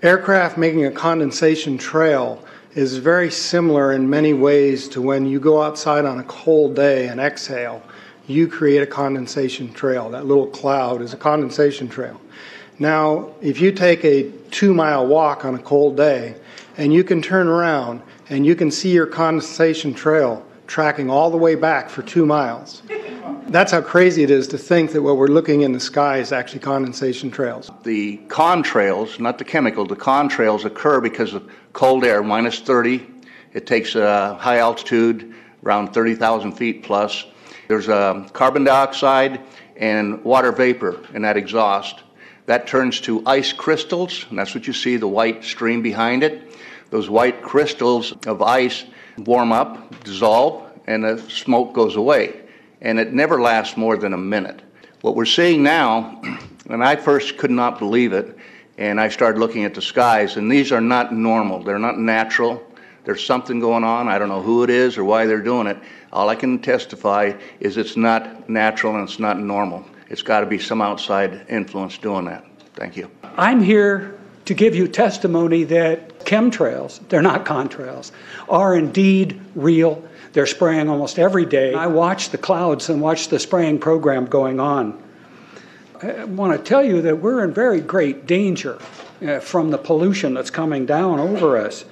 Aircraft making a condensation trail is very similar in many ways to when you go outside on a cold day and exhale. You create a condensation trail. That little cloud is a condensation trail. Now, if you take a 2-mile walk on a cold day and you can turn around and you can see your condensation trail tracking all the way back for 2 miles. That's how crazy it is to think that what we're looking in the sky is actually condensation trails. The contrails, not the chemical, the contrails occur because of cold air, minus 30. It takes high altitude, around 30,000 feet plus. There's carbon dioxide and water vapor in that exhaust. That turns to ice crystals, and that's what you see, the white stream behind it. Those white crystals of ice warm up, dissolve, and the smoke goes away. And it never lasts more than a minute. What we're seeing now, and I first could not believe it, and I started looking at the skies, and these are not normal. They're not natural. There's something going on. I don't know who it is or why they're doing it. All I can testify is it's not natural and it's not normal. It's got to be some outside influence doing that. Thank you. I'm here to give you testimony that chemtrails, they're not contrails, are indeed real. They're spraying almost every day. I watch the clouds and watch the spraying program going on. I want to tell you that we're in very great danger from the pollution that's coming down over us.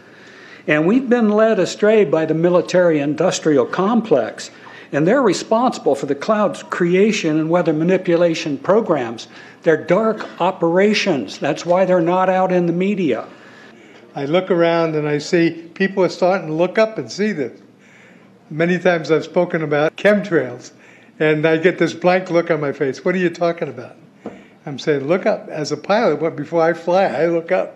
And we've been led astray by the military-industrial complex, and they're responsible for the cloud's creation and weather manipulation programs. They're dark operations. That's why they're not out in the media. I look around and I see people are starting to look up and see this. Many times I've spoken about chemtrails, and I get this blank look on my face. What are you talking about? I'm saying, look up. As a pilot, before I fly, I look up.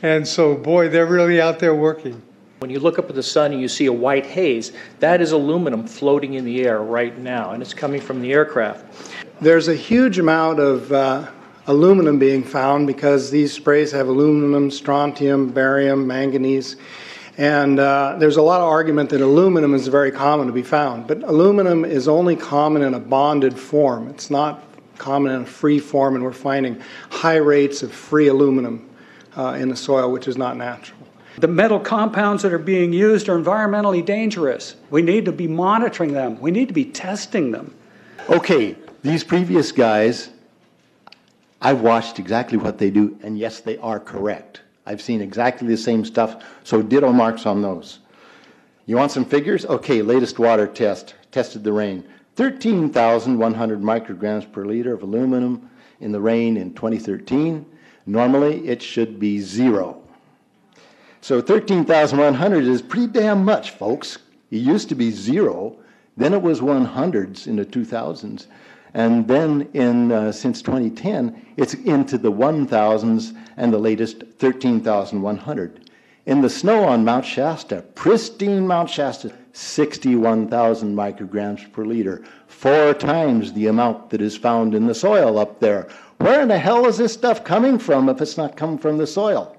And so, boy, they're really out there working. When you look up at the sun and you see a white haze, that is aluminum floating in the air right now, and it's coming from the aircraft. There's a huge amount of aluminum being found because these sprays have aluminum, strontium, barium, manganese. And there's a lot of argument that aluminum is very common to be found. But aluminum is only common in a bonded form. It's not common in a free form, and we're finding high rates of free aluminum in the soil, which is not natural. The metal compounds that are being used are environmentally dangerous. We need to be monitoring them. We need to be testing them. Okay, these previous guys, I've watched exactly what they do, and yes, they are correct. I've seen exactly the same stuff, so ditto marks on those. You want some figures? Okay, latest water test, tested the rain. 13,100 micrograms per liter of aluminum in the rain in 2013. Normally, it should be 0. So 13,100 is pretty damn much, folks. It used to be 0, then it was 100s in the 2000s, and then since 2010, it's into the 1,000s and the latest 13,100. In the snow on Mount Shasta, pristine Mount Shasta, 61,000 micrograms per liter, 4 times the amount that is found in the soil up there. Where in the hell is this stuff coming from if it's not coming from the soil?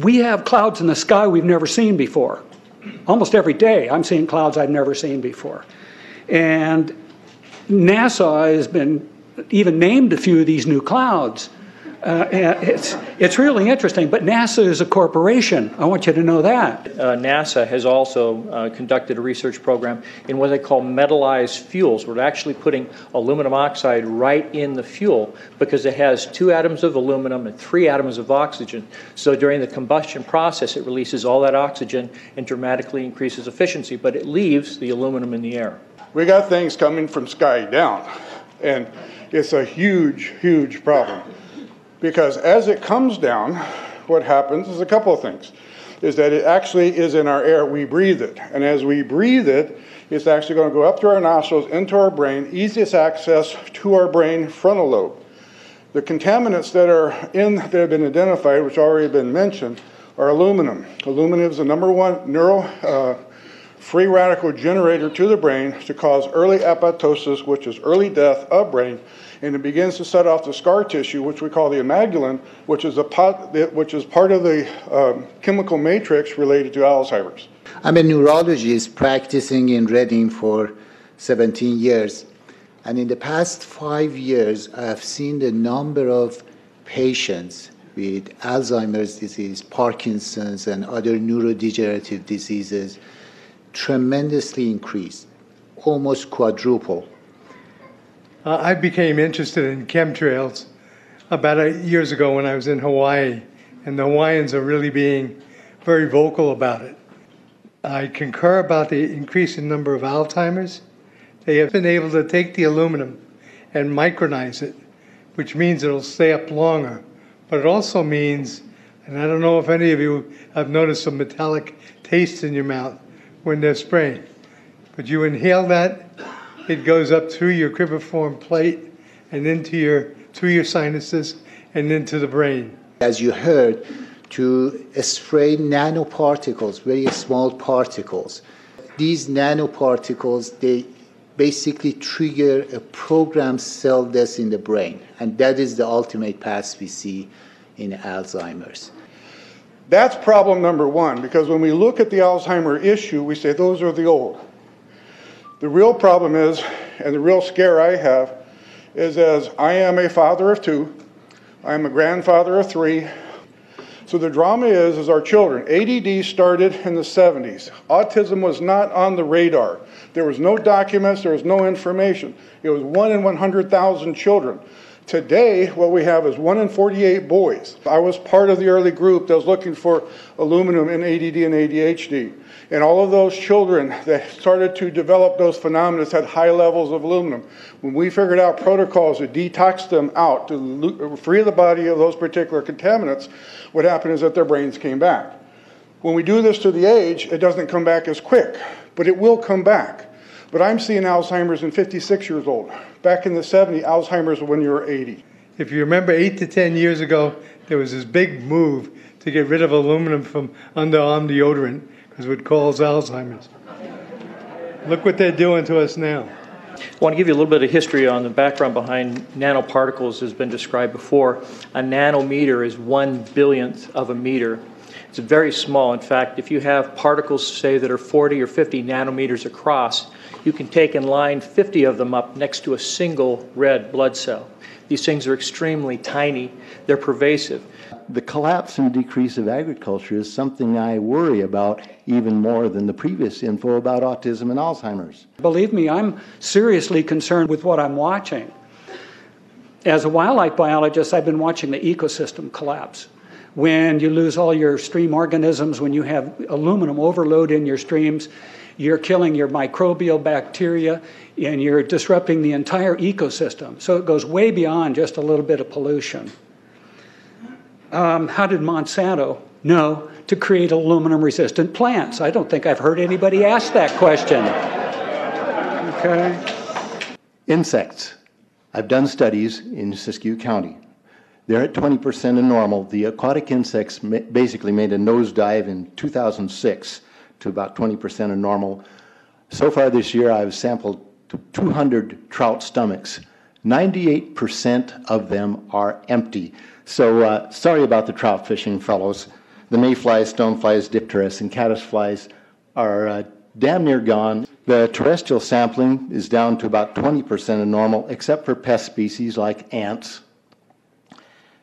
We have clouds in the sky we've never seen before. Almost every day I'm seeing clouds I've never seen before. And NASA has been even named a few of these new clouds. It's really interesting, but NASA is a corporation. I want you to know that. NASA has also conducted a research program in what they call metallized fuels. We're actually putting aluminum oxide right in the fuel because it has 2 atoms of aluminum and 3 atoms of oxygen. So during the combustion process, it releases all that oxygen and dramatically increases efficiency, but it leaves the aluminum in the air. We got things coming from sky down, and it's a huge, huge problem. Because as it comes down, what happens is a couple of things. Is that it actually is in our air, we breathe it. And as we breathe it, it's actually going to go up through our nostrils, into our brain, easiest access to our brain frontal lobe. The contaminants that have been identified, which already been mentioned, are aluminum. Aluminum is the #1 free radical generator to the brain to cause early apoptosis, which is early death of brain, and it begins to set off the scar tissue, which we call the amygdalin, which is part of the chemical matrix related to Alzheimer's. I'm a neurologist practicing in Reading for 17 years, and in the past 5 years, I have seen the number of patients with Alzheimer's disease, Parkinson's, and other neurodegenerative diseases tremendously increased, almost quadruple. I became interested in chemtrails about 8 years ago when I was in Hawaii, and the Hawaiians are really being very vocal about it. I concur about the increasing number of Alzheimer's. They have been able to take the aluminum and micronize it, which means it'll stay up longer. But it also means, and I don't know if any of you have noticed a metallic taste in your mouth when they're spraying, but you inhale that, it goes up through your cribriform plate and through your sinuses and into the brain. As you heard, to spray nanoparticles, very small particles. These nanoparticles, they basically trigger a programmed cell death in the brain, and that is the ultimate path we see in Alzheimer's. That's problem number one, because when we look at the Alzheimer issue, we say those are the old. The real problem is, and the real scare I have, is as I am a father of 2, I am a grandfather of 3. So the drama is our children. ADD started in the 70s. Autism was not on the radar. There was no documents, there was no information. It was 1 in 100,000 children. Today, what we have is 1 in 48 boys. I was part of the early group that was looking for aluminum in ADD and ADHD. And all of those children that started to develop those phenomena had high levels of aluminum. When we figured out protocols to detox them out, to free the body of those particular contaminants, what happened is that their brains came back. When we do this to the age, it doesn't come back as quick, but it will come back. But I'm seeing Alzheimer's in 56 years old. Back in the 70s, Alzheimer's when you were 80. If you remember 8 to 10 years ago, there was this big move to get rid of aluminum from underarm deodorant because it would cause Alzheimer's. Look what they're doing to us now. I want to give you a little bit of history on the background behind nanoparticles has been described before. A nanometer is 1/1000th of a meter. It's very small. In fact, if you have particles, say, that are 40 or 50 nanometers across, you can take and line 50 of them up next to a single red blood cell. These things are extremely tiny. They're pervasive. The collapse and decrease of agriculture is something I worry about even more than the previous info about autism and Alzheimer's. Believe me, I'm seriously concerned with what I'm watching. As a wildlife biologist, I've been watching the ecosystem collapse. When you lose all your stream organisms, when you have aluminum overload in your streams, you're killing your microbial bacteria and you're disrupting the entire ecosystem. So it goes way beyond just a little bit of pollution. How did Monsanto know to create aluminum-resistant plants? I don't think I've heard anybody ask that question. Okay. Insects. I've done studies in Siskiyou County. They're at 20% of normal. The aquatic insects basically made a nosedive in 2006 to about 20% of normal. So far this year, I've sampled 200 trout stomachs. 98% of them are empty. So sorry about the trout fishing, fellows. The mayflies, stoneflies, dipterus, and caddisflies are damn near gone. The terrestrial sampling is down to about 20% of normal, except for pest species like ants.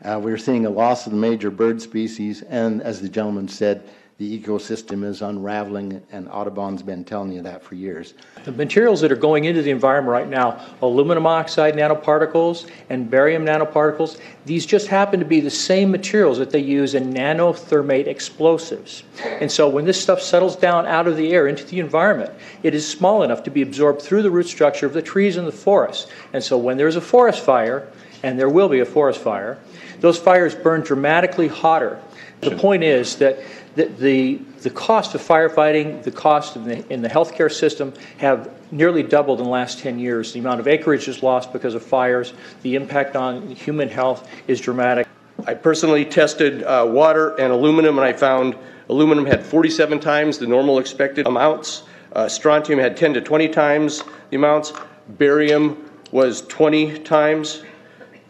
We're seeing a loss of the major bird species, and as the gentleman said, the ecosystem is unraveling, and Audubon's been telling you that for years. The materials that are going into the environment right now, aluminum oxide nanoparticles and barium nanoparticles, these just happen to be the same materials that they use in nanothermate explosives. And so when this stuff settles down out of the air into the environment, it is small enough to be absorbed through the root structure of the trees in the forest. And so when there's a forest fire, and there will be a forest fire, those fires burn dramatically hotter. The point is that the cost of firefighting, the cost in the healthcare system have nearly doubled in the last 10 years. The amount of acreage is lost because of fires. The impact on human health is dramatic. I personally tested water and aluminum, and I found aluminum had 47 times the normal expected amounts. Strontium had 10 to 20 times the amounts. Barium was 20 times.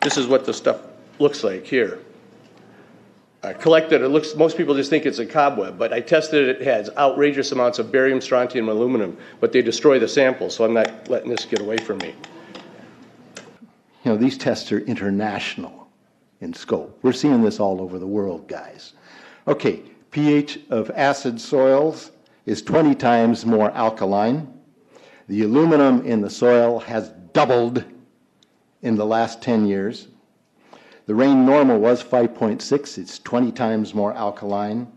This is what the stuff looks like here. Collected, most people just think it's a cobweb, but I tested it. It has outrageous amounts of barium, strontium, and aluminum, but they destroy the sample, so I'm not letting this get away from me. You know, these tests are international. in scope. We're seeing this all over the world, guys. Okay, pH of acid soils is 20 times more alkaline. The aluminum in the soil has doubled in the last 10 years. The rain normal was 5.6. It's 20 times more alkaline.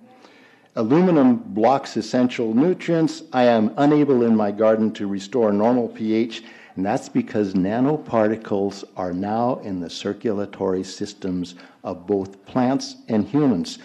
Aluminum blocks essential nutrients. I am unable in my garden to restore normal pH, and that's because nanoparticles are now in the circulatory systems of both plants and humans.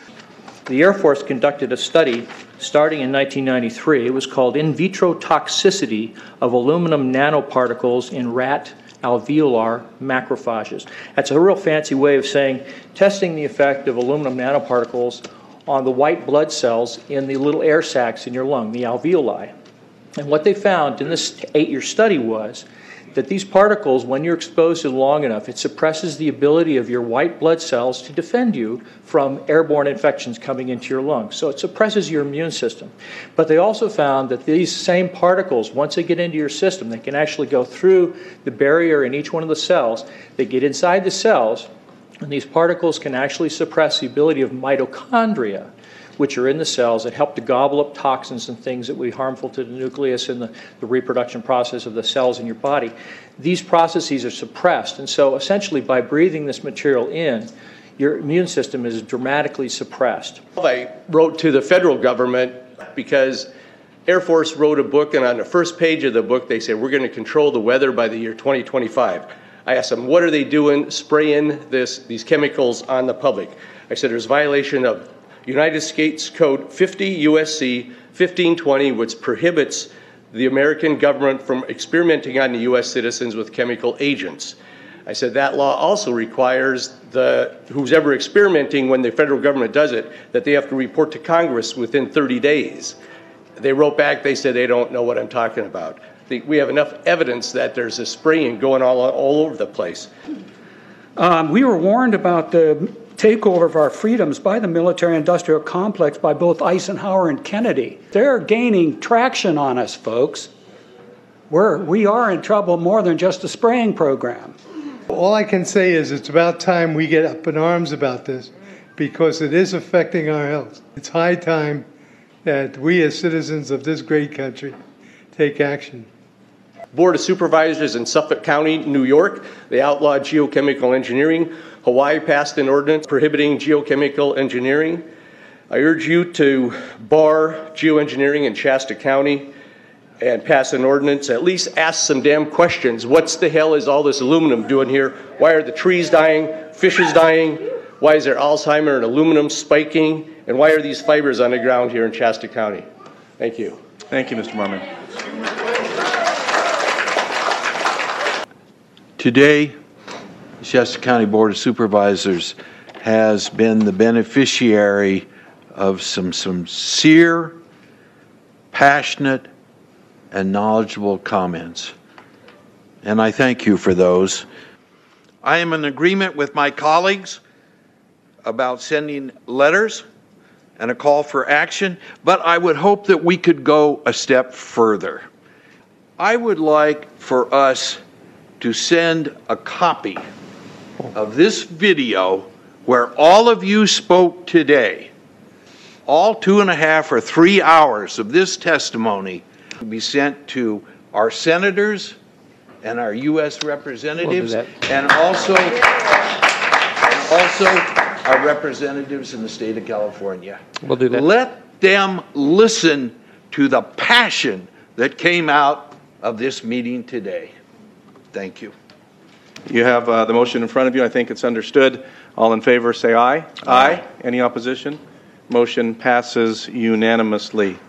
The Air Force conducted a study starting in 1993. It was called In Vitro Toxicity of Aluminum Nanoparticles in Rat Alveolar Macrophages. That's a real fancy way of saying testing the effect of aluminum nanoparticles on the white blood cells in the little air sacs in your lung, the alveoli. And what they found in this 8-year study was that these particles, when you're exposed to them long enough, it suppresses the ability of your white blood cells to defend you from airborne infections coming into your lungs. So it suppresses your immune system. But they also found that these same particles, once they get into your system, they can actually go through the barrier in each one of the cells. They get inside the cells, and these particles can actually suppress the ability of mitochondria, which are in the cells that help to gobble up toxins and things that would be harmful to the nucleus and the reproduction process of the cells in your body. These processes are suppressed, and so essentially by breathing this material in, your immune system is dramatically suppressed. I wrote to the federal government because Air Force wrote a book, and on the first page of the book they said, we're going to control the weather by the year 2025. I asked them, what are they doing spraying these chemicals on the public? I said, there's violation of United States Code 50 USC 1520, which prohibits the American government from experimenting on the U.S. citizens with chemical agents. I said that law also requires who's ever experimenting, when the federal government does it, that they have to report to Congress within 30 days. They wrote back, they said they don't know what I'm talking about. We have enough evidence that there's a spraying going all over the place. We were warned about the takeover of our freedoms by the military-industrial complex by both Eisenhower and Kennedy. They're gaining traction on us, folks. We are in trouble more than just a spraying program. All I can say is it's about time we get up in arms about this, because it is affecting our health. It's high time that we as citizens of this great country take action. Board of Supervisors in Suffolk County, New York, they outlawed geochemical engineering. Hawaii passed an ordinance prohibiting geochemical engineering. I urge you to bar geoengineering in Shasta County and pass an ordinance. At least ask some damn questions. What the hell is all this aluminum doing here? Why are the trees dying, fishes dying? Why is there Alzheimer and aluminum spiking? And why are these fibers on the ground here in Shasta County? Thank you. Thank you, Mr. Marmon. Today, the Shasta County Board of Supervisors has been the beneficiary of some sincere, passionate, and knowledgeable comments. And I thank you for those. I am in agreement with my colleagues about sending letters and a call for action, but I would hope that we could go a step further. I would like for us to send a copy of this video where all of you spoke today, all 2.5 or 3 hours of this testimony, to be sent to our senators and our U.S. representatives, and also our representatives in the state of California. We'll do that. Let them listen to the passion that came out of this meeting today. Thank you. You have the motion in front of you. I think it's understood. All in favor, say aye. Aye. Any opposition? Motion passes unanimously.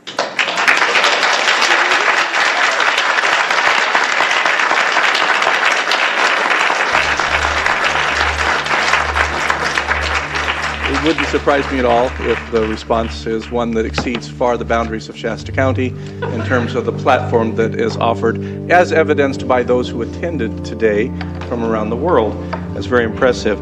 It wouldn't surprise me at all if the response is one that exceeds far the boundaries of Shasta County in terms of the platform that is offered, as evidenced by those who attended today from around the world. That's very impressive.